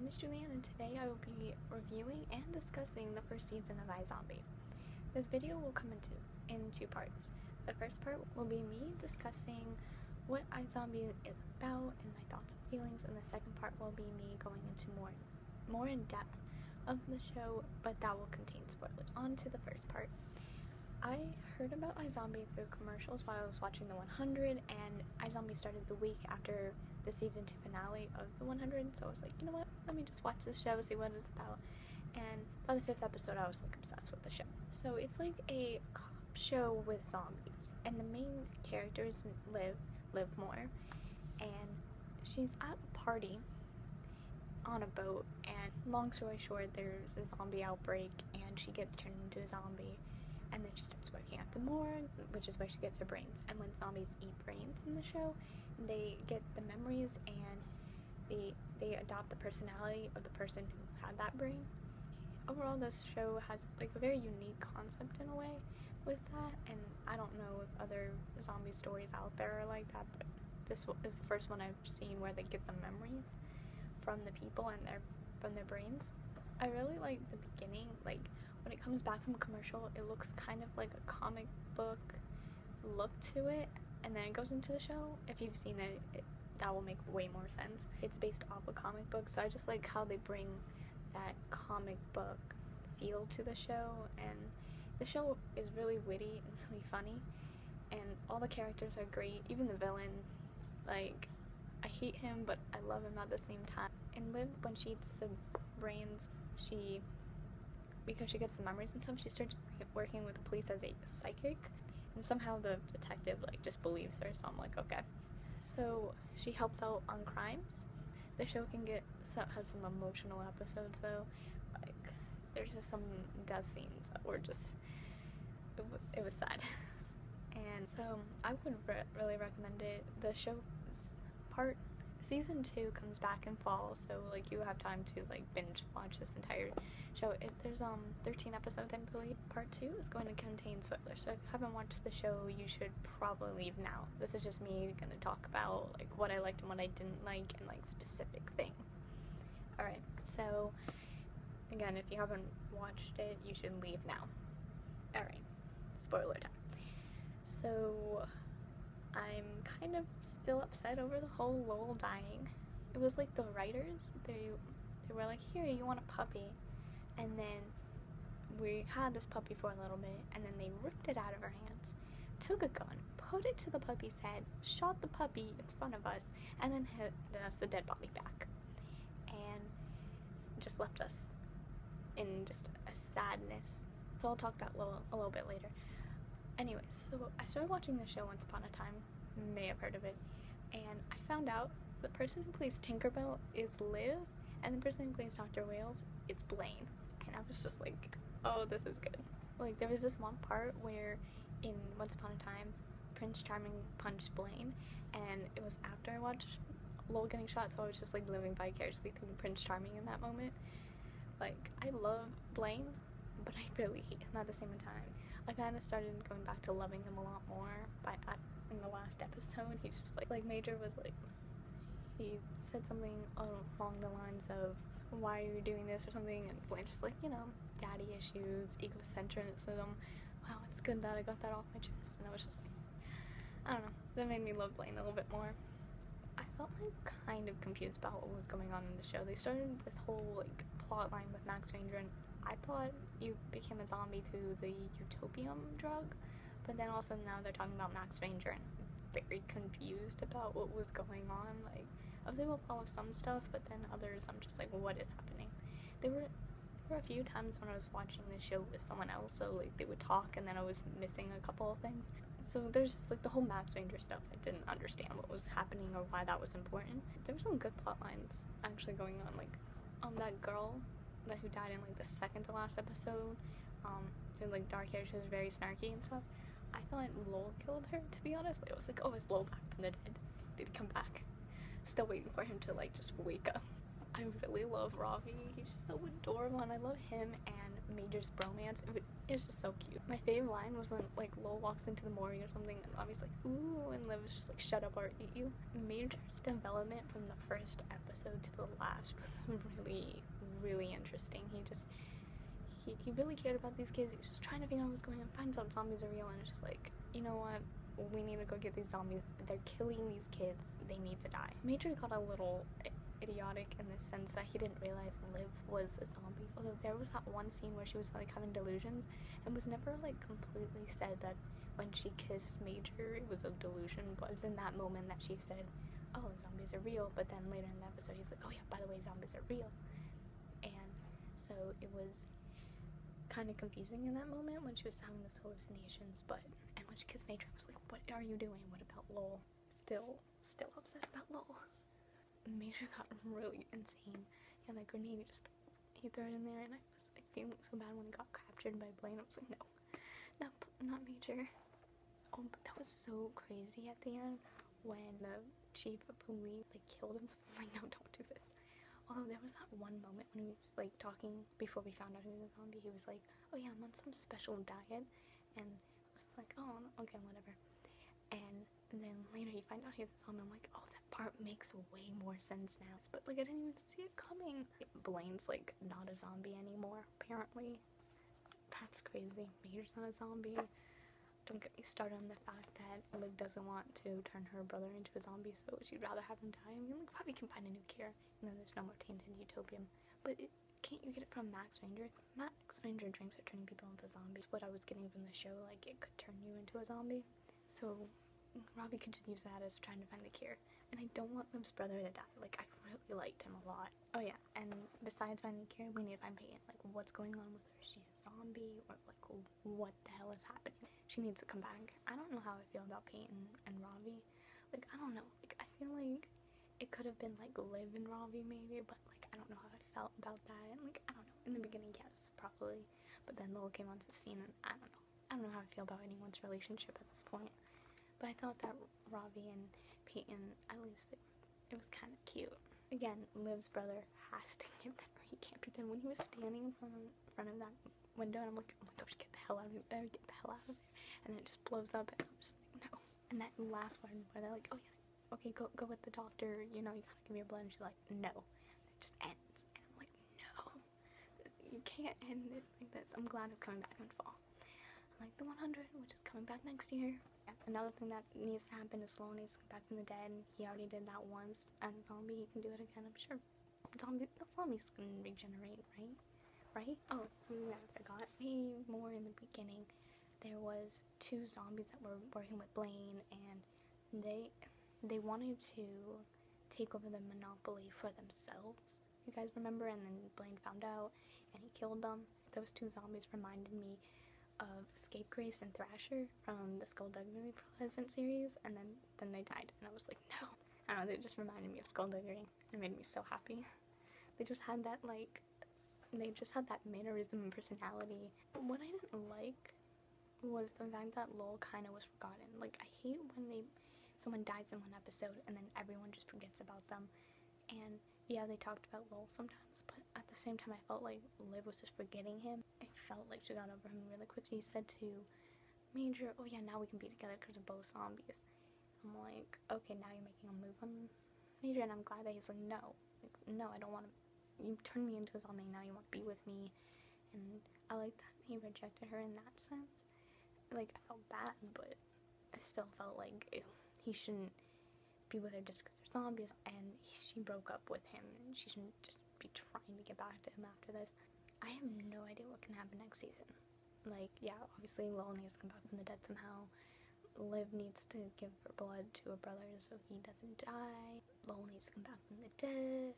is Julianne, and today I will be reviewing and discussing the first season of IZombie. This video will come in two parts. The first part will be me discussing what IZombie is about and my thoughts and feelings, and the second part will be me going into more in depth of the show, but that will contain spoilers. On to the first part. I heard about IZombie through commercials while I was watching the 100, and IZombie started the week after the season 2 finale of the 100, so I was like, you know what, let me just watch this show, see what it's about. And by the 5th episode I was like obsessed with the show. So it's like a cop show with zombies, and the main character is Liv Moore, and she's at a party on a boat, and long story short, there's a zombie outbreak and she gets turned into a zombie, and then she starts working at the morgue, which is where she gets her brains. And when zombies eat brains in the show, they get the memories and they adopt the personality of the person who had that brain. Overall, this show has like a very unique concept in a way with that, and I don't know if other zombie stories out there are like that, but this is the first one I've seen where they get the memories from the people and from their brains. I really like the beginning, like when it comes back from commercial, it looks kind of like a comic book look to it, and then it goes into the show. If you've seen it, that will make way more sense. It's based off a comic book, so I just like how they bring that comic book feel to the show, and the show is really witty and really funny, and all the characters are great. Even the villain, like, I hate him, but I love him at the same time. And Liv, when she eats the brains, because she gets the memories and stuff, she starts working with the police as a psychic, and somehow the detective like just believes her, so I'm like, okay. So she helps out on crimes. The show has some emotional episodes though, like there's just some death scenes that were just, it was sad. And so I would really recommend it. The show's season 2 comes back in fall, so like you have time to like binge watch this entire show. There's 13 episodes, I believe. Part 2 is going to contain spoilers, so if you haven't watched the show, you should probably leave now. This is just me gonna talk about like what I liked and what I didn't like, and like specific things. Alright, so again, if you haven't watched it, you should leave now. Alright, spoiler time. So I'm kind of still upset over the whole Lowell dying. It was like the writers, they were like, here, you want a puppy? And then we had this puppy for a little bit, and then they ripped it out of our hands, took a gun, put it to the puppy's head, shot the puppy in front of us, and then hit us the dead body back, and just left us in just a sadness. So I'll talk about Lowell a little bit later. Anyways, so I started watching the show once upon a time, you may have heard of it, and I found out the person who plays Tinkerbell is Liv, and the person who plays Dr. Wales is Blaine, and I was just like, oh, this is good. Like, there was this one part where in Once Upon a Time, Prince Charming punched Blaine, and it was after I watched Lowell getting shot, so I was just like living vicariously through Prince Charming in that moment. Like, I love Blaine, but I really hate him at the same time. I kind of started going back to loving him a lot more in the last episode. He's just like Major was like, he said something along the lines of, why are you doing this or something, and Blaine's just like, you know, daddy issues, egocentrism. Wow, it's good that I got that off my chest. And I was just like, I don't know, that made me love Blaine a little bit more. I felt like kind of confused about what was going on in the show. They started this whole like plot line with Max Ranger, and I thought you became a zombie through the utopium drug, but then all of a sudden now they're talking about Max Ranger, and I'm very confused about what was going on. Like, I was able to follow some stuff, but then others I'm just like, well, what is happening? There were a few times when I was watching the show with someone else, so like they would talk and then I was missing a couple of things. So there's just like the whole Max Ranger stuff. I didn't understand what was happening or why that was important. There were some good plot lines actually going on, like that girl who died in like the second to last episode, she had like dark hair, she was very snarky and stuff. I thought Lowell killed her, to be honest. Like, I was like, oh, is Lowell back from the dead? Did he come back? Still waiting for him to like just wake up. I really love Ravi. He's so adorable, and I love him and Major's bromance. It's just so cute. My favorite line was when like Lowell walks into the morgue or something, and Ravi's like, "Ooh," and Liv is just like, "Shut up or I'll eat you." Major's development from the first episode to the last was really interesting. He really cared about these kids. He was just trying to figure out what's going on, finds out zombies are real, and it's just like, you know what? We need to go get these zombies. They're killing these kids. They need to die. Major got a little idiotic in the sense that he didn't realize Liv was a zombie. Although there was that one scene where she was like having delusions, and was never like completely said that when she kissed Major it was a delusion, but it's in that moment that she said, "Oh, zombies are real." But then later in the episode he's like, "Oh yeah, by the way, zombies are real." And so it was kind of confusing in that moment when she was having those hallucinations, and when she kissed Major, I was like, "What are you doing? What about Lowell?" Still upset about Lowell. Major got really insane. Yeah, that grenade, he threw it in there, and I was like feeling so bad when he got captured by Blaine. I was like, no, not Major. Oh, but that was so crazy at the end when the chief of police like killed him. So I'm like, no, don't do this. Although there was that one moment when he was like talking before we found out he was a zombie. He was like, "Oh yeah, I'm on some special diet," and I was like, "Oh, okay, whatever." And then later you find out he's a zombie. I'm like, oh, that part makes way more sense now. But like, I didn't even see it coming. Blaine's like not a zombie anymore, apparently. That's crazy. Major's not a zombie. Don't get me started on the fact that Liv doesn't want to turn her brother into a zombie, so she'd rather have him die. I mean, like, probably can find a new cure. You know, there's no more tainted utopium. But can't you get it from Max Ranger? Max Ranger drinks are turning people into zombies. What I was getting from the show, like, it could turn you into a zombie. So Robbie could just use that as trying to find the cure. And I don't want Liv's brother to die. Like, I really liked him a lot. Oh yeah, and besides finding the cure, we need to find Peyton. Like, what's going on with her? Is she a zombie? Or like, what the hell is happening? She needs to come back. I don't know how I feel about Peyton and Robbie. Like, I don't know. Like, I feel like it could have been like Liv and Robbie maybe, but like, I don't know how I felt about that. And like, I don't know. In the beginning, yes, probably. But then Lowell came onto the scene, and I don't know. I don't know how I feel about anyone's relationship at this point. But I thought that Robbie and Peyton, at least it was kind of cute. Again, Liv's brother has to get better. He can't be done. When he was standing in front of that window, and I'm like, oh my gosh, get the hell out of there, get the hell out of there. And then it just blows up, and I'm just like, no. And that last one where they're like, oh yeah, okay, go with the doctor, you know, you gotta give me your blood. And she's like, no. It just ends. And I'm like, no. You can't end it like this. I'm glad it's coming back in fall. Like the 100, which is coming back next year. Another thing that needs to happen is Lowell needs to come back from the dead. He already did that once, and zombie, he can do it again, I'm sure. Zombies can regenerate, right? Oh, something that I forgot. Way more in the beginning, there was 2 zombies that were working with Blaine, and they wanted to take over the monopoly for themselves. You guys remember? And then Blaine found out, and he killed them. Those 2 zombies reminded me of Scapegrace and Thrasher from the Skullduggery Pleasant series, and then they died, and I was like, no. I don't know, they just reminded me of Skullduggery, and it made me so happy. They just had that mannerism and personality. What I didn't like was the fact that Lowell kind of was forgotten. Like, I hate when someone dies in one episode and then everyone just forgets about them. And yeah, they talked about Lowell sometimes, but at the same time I felt like Liv was just forgetting him. I felt like she got over him really quickly. She said to Major, oh yeah, now we can be together because we're both zombies. I'm like, okay, now you're making a move on Major, and I'm glad that he's like, no, I don't want to, you turned me into a zombie, now you want to be with me. And I like that he rejected her in that sense. Like, I felt bad, but I still felt like he shouldn't be with her just because they're zombies, and she broke up with him, and she shouldn't just be trying to get back to him after this. I have no idea what can happen next season. Like, yeah, obviously Lowell needs to come back from the dead somehow. Liv needs to give her blood to her brother so he doesn't die. Lowell needs to come back from the dead.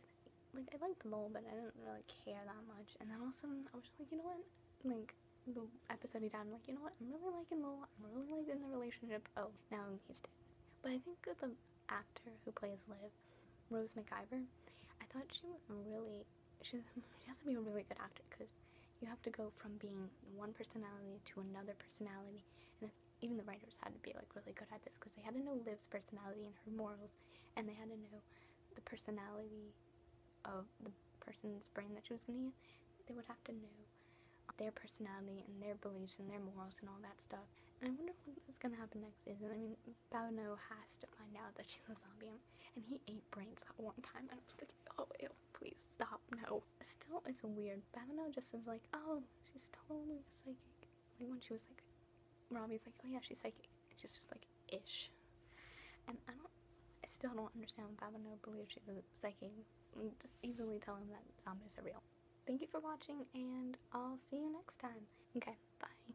Like, I liked Lowell, but I didn't really care that much. And then all of a sudden, I was just like, you know what? Like, the episode he died, I'm like, you know what? I'm really liking Lowell. I'm really liking the relationship. Oh, now he's dead. But I think that the actor who plays Liv, Rose McIver, I thought she has to be a really good actor, because you have to go from being one personality to another personality, and even the writers had to be like really good at this, because they had to know Liv's personality and her morals, and they had to know the personality of the person's brain that she was gonna use, they would have to know their personality and their beliefs and their morals and all that stuff. And I wonder what's gonna happen next season. I mean, Babino has to find out that she's a zombie, and he ate brains that one time, and I was like, oh, ew, please stop, no. Still, it's weird. Babino just is like, oh, she's totally psychic. Like when she was like, Robbie's like, oh yeah, she's psychic. And she's just like, ish. And I still don't understand when Babino believes she's psychic. Just easily tell him that zombies are real. Thank you for watching, and I'll see you next time. Okay, bye.